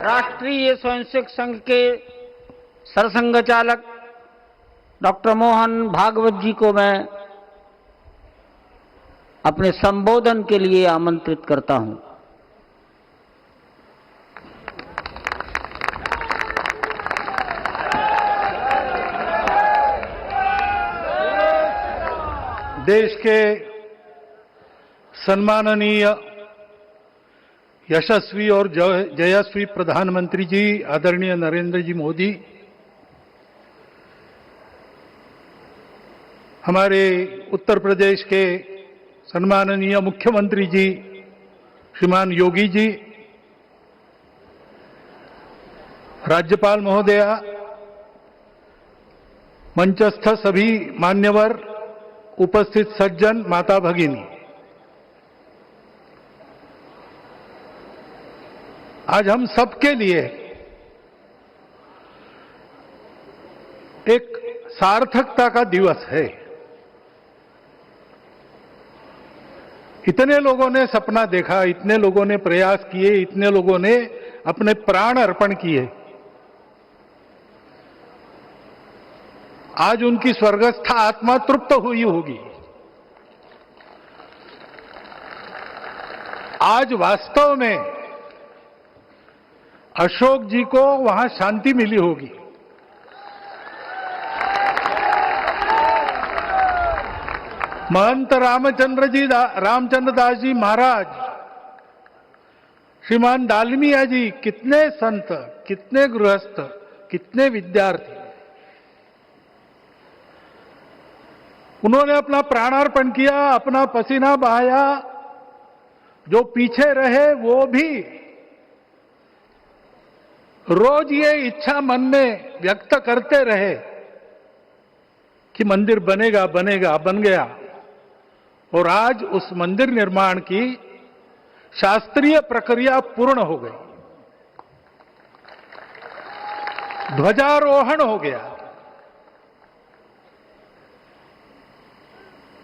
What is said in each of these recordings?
राष्ट्रीय स्वयंसेवक संघ के सरसंघ चालक डॉक्टर मोहन भागवत जी को मैं अपने संबोधन के लिए आमंत्रित करता हूं। देश के सम्माननीय यशस्वी और जयस्वी प्रधानमंत्री जी आदरणीय नरेंद्र जी मोदी, हमारे उत्तर प्रदेश के सम्माननीय मुख्यमंत्री जी श्रीमान योगी जी, राज्यपाल महोदया, मंचस्थ सभी मान्यवर, उपस्थित सज्जन, माता भगिनी, आज हम सबके लिए एक सार्थकता का दिवस है। इतने लोगों ने सपना देखा, इतने लोगों ने प्रयास किए, इतने लोगों ने अपने प्राण अर्पण किए। आज उनकी स्वर्गस्थ आत्मा तृप्त हुई होगी। आज वास्तव में अशोक जी को वहां शांति मिली होगी। महंत रामचंद्र दास जी महाराज, श्रीमान दालमिया जी, कितने संत, कितने गृहस्थ, कितने विद्यार्थी, उन्होंने अपना प्राणार्पण किया, अपना पसीना बहाया। जो पीछे रहे वो भी रोज ये इच्छा मन में व्यक्त करते रहे कि मंदिर बनेगा बनेगा, बन गया। और आज उस मंदिर निर्माण की शास्त्रीय प्रक्रिया पूर्ण हो गई, ध्वजारोहण हो गया।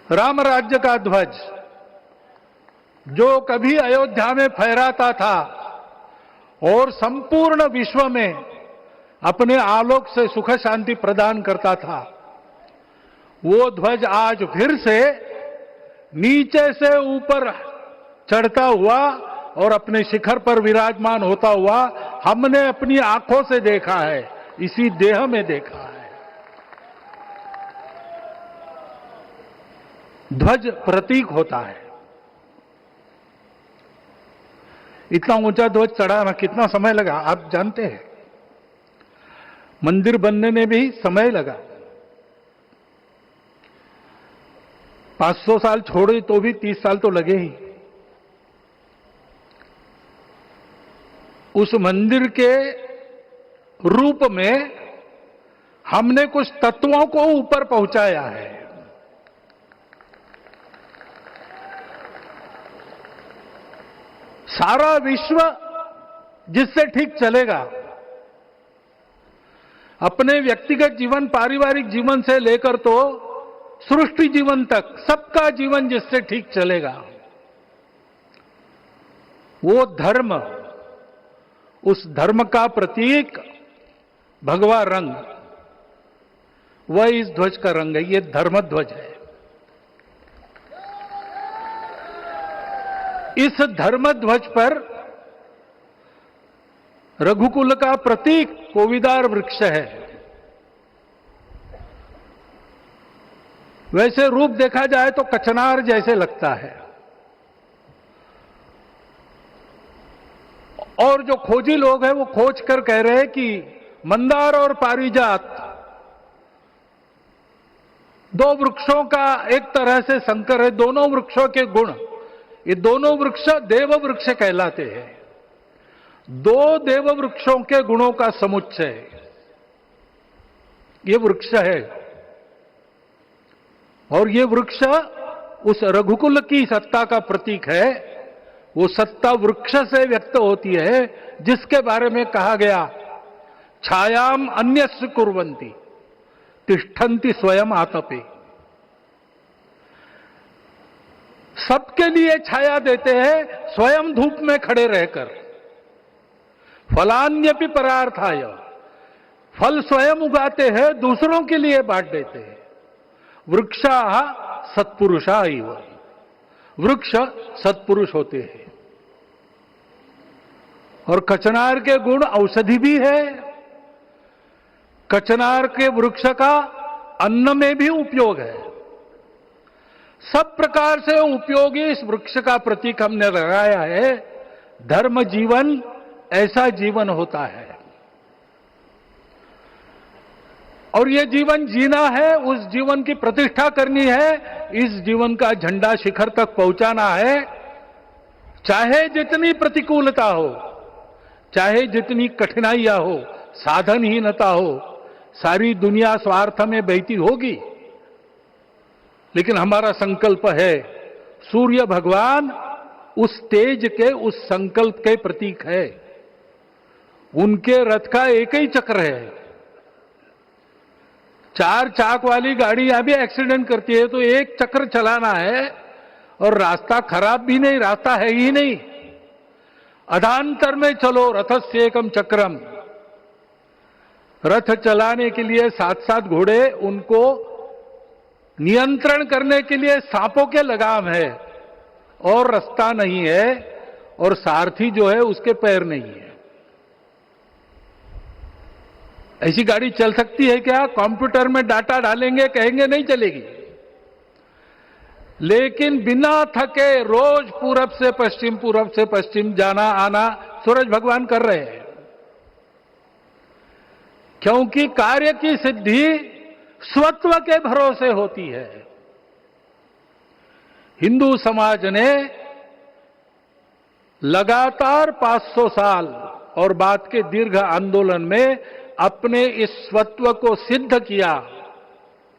राम राज्य का ध्वज जो कभी अयोध्या में फहराता था और संपूर्ण विश्व में अपने आलोक से सुख शांति प्रदान करता था, वो ध्वज आज फिर से नीचे से ऊपर चढ़ता हुआ और अपने शिखर पर विराजमान होता हुआ हमने अपनी आंखों से देखा है, इसी देह में देखा है। ध्वज प्रतीक होता है। इतना ऊंचा ध्वज चढ़ाना कितना समय लगा आप जानते हैं। मंदिर बनने में भी समय लगा। 500 साल छोड़े तो भी 30 साल तो लगे ही। उस मंदिर के रूप में हमने कुछ तत्वों को ऊपर पहुंचाया है। सारा विश्व जिससे ठीक चलेगा, अपने व्यक्तिगत जीवन, पारिवारिक जीवन से लेकर तो सृष्टि जीवन तक सबका जीवन जिससे ठीक चलेगा, वो धर्म, उस धर्म का प्रतीक भगवा रंग, वह इस ध्वज का रंग है। ये धर्म ध्वज है। इस धर्म ध्वज पर रघुकुल का प्रतीक कोविदार वृक्ष है। वैसे रूप देखा जाए तो कचनार जैसे लगता है। और जो खोजी लोग हैं वो खोज कर कह रहे हैं कि मंदार और पारिजात दो वृक्षों का एक तरह से संकर है। दोनों वृक्षों के गुण, ये दोनों वृक्ष देव वृक्ष कहलाते हैं। दो देव वृक्षों के गुणों का समुच्चय ये वृक्ष है। और ये वृक्ष उस रघुकुल की सत्ता का प्रतीक है। वो सत्ता वृक्ष से व्यक्त होती है, जिसके बारे में कहा गया, छायाम अन्यस्य कुर्वन्ति तिष्ठन्ति स्वयं आतपे। सबके लिए छाया देते हैं, स्वयं धूप में खड़े रहकर। फलान्यपि परार्थाय, फल स्वयं उगाते हैं, दूसरों के लिए बांट देते हैं। वृक्षाः सत्पुरुषा इव, वृक्ष सत्पुरुष होते हैं। और कचनार के गुण औषधि भी है। कचनार के वृक्ष का अन्न में भी उपयोग है। सब प्रकार से उपयोगी इस वृक्ष का प्रतीक हमने लगाया है। धर्म जीवन ऐसा जीवन होता है, और ये जीवन जीना है, उस जीवन की प्रतिष्ठा करनी है, इस जीवन का झंडा शिखर तक पहुंचाना है। चाहे जितनी प्रतिकूलता हो, चाहे जितनी कठिनाइयां हो, साधनहीनता हो, सारी दुनिया स्वार्थ में बहती होगी, लेकिन हमारा संकल्प है। सूर्य भगवान उस तेज के, उस संकल्प के प्रतीक है। उनके रथ का एक ही चक्र है। 4 चाक वाली गाड़ी यहां भी एक्सीडेंट करती है तो एक चक्र चलाना है, और रास्ता खराब भी नहीं, रास्ता है ही नहीं। अधांतर में चलो रथस्य एकम चक्रम। रथ चलाने के लिए 7-7 घोड़े, उनको नियंत्रण करने के लिए सांपों के लगाम है, और रास्ता नहीं है, और सारथी जो है उसके पैर नहीं है। ऐसी गाड़ी चल सकती है क्या? कंप्यूटर में डाटा डालेंगे, कहेंगे नहीं चलेगी। लेकिन बिना थके रोज पूरब से पश्चिम, पूरब से पश्चिम जाना आना सूरज भगवान कर रहे हैं। क्योंकि कार्य की सिद्धि स्वत्व के भरोसे होती है। हिंदू समाज ने लगातार 500 साल और बाद के दीर्घ आंदोलन में अपने इस स्वत्व को सिद्ध किया,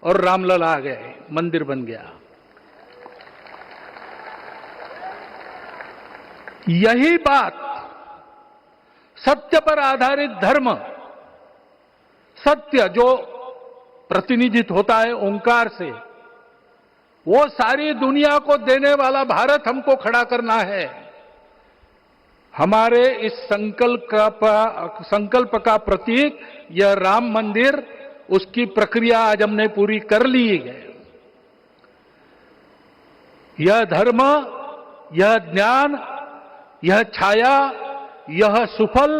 और रामलला आ गए, मंदिर बन गया। यही बात सत्य पर आधारित धर्म, सत्य जो प्रतिनिधित्व होता है ओंकार से, वो सारी दुनिया को देने वाला भारत हमको खड़ा करना है। हमारे इस संकल्प का प्रतीक यह राम मंदिर, उसकी प्रक्रिया आज हमने पूरी कर ली है। यह धर्म, यह ज्ञान, यह छाया, यह सुफल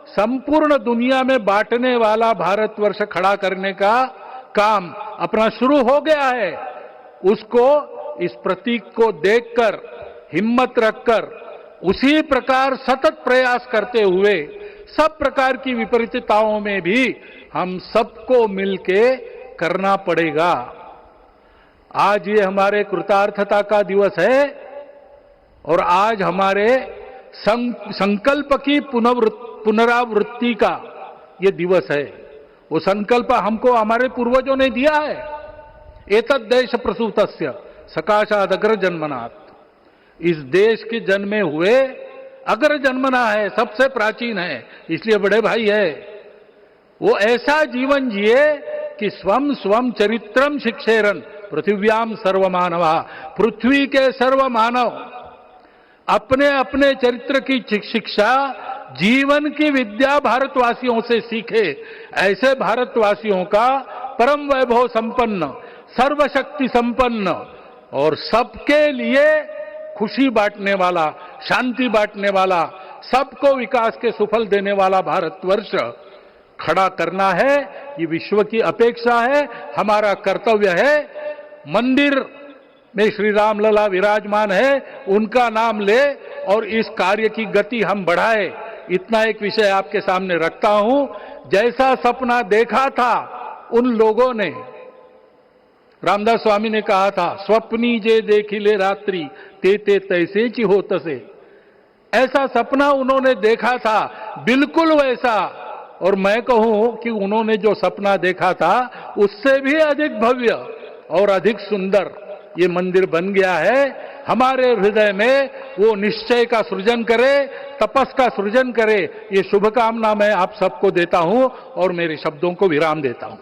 संपूर्ण दुनिया में बांटने वाला भारतवर्ष खड़ा करने का काम अपना शुरू हो गया है। उसको, इस प्रतीक को देखकर, हिम्मत रखकर, उसी प्रकार सतत प्रयास करते हुए सब प्रकार की विपरीतताओं में भी हम सबको मिलके करना पड़ेगा। आज ये हमारे कृतार्थता का दिवस है, और आज हमारे संकल्प की पुनरावृत्ति का ये दिवस है। वो संकल्प हमको हमारे पूर्वजों ने दिया है। एतद् देश प्रसूतस्य सकाशाद अग्र जन्मनात्। इस देश के जन्मे हुए अग्र जन्मना है, सबसे प्राचीन है, इसलिए बड़े भाई है। वो ऐसा जीवन जिए कि स्वम स्वम चरित्रम शिक्षेरन पृथिव्याम सर्वमानवा। पृथ्वी के सर्व मानव अपने अपने चरित्र की शिक्षा, जीवन की विद्या भारतवासियों से सीखे। ऐसे भारतवासियों का परम वैभव संपन्न, सर्वशक्ति संपन्न और सबके लिए खुशी बांटने वाला, शांति बांटने वाला, सबको विकास के सुफल देने वाला भारतवर्ष खड़ा करना है। ये विश्व की अपेक्षा है, हमारा कर्तव्य है। मंदिर में श्री रामलला विराजमान है, उनका नाम ले और इस कार्य की गति हम बढ़ाए। इतना एक विषय आपके सामने रखता हूं। जैसा सपना देखा था उन लोगों ने, रामदास स्वामी ने कहा था, स्वप्नी जे देखिले रात्रि ते ते तैसे ची हो तसे। ऐसा सपना उन्होंने देखा था, बिल्कुल वैसा। और मैं कहूं कि उन्होंने जो सपना देखा था उससे भी अधिक भव्य और अधिक सुंदर ये मंदिर बन गया है। हमारे हृदय में वो निश्चय का सृजन करे, तपस का सृजन करे, ये शुभकामना मैं आप सबको देता हूं और मेरे शब्दों को विराम देता हूं।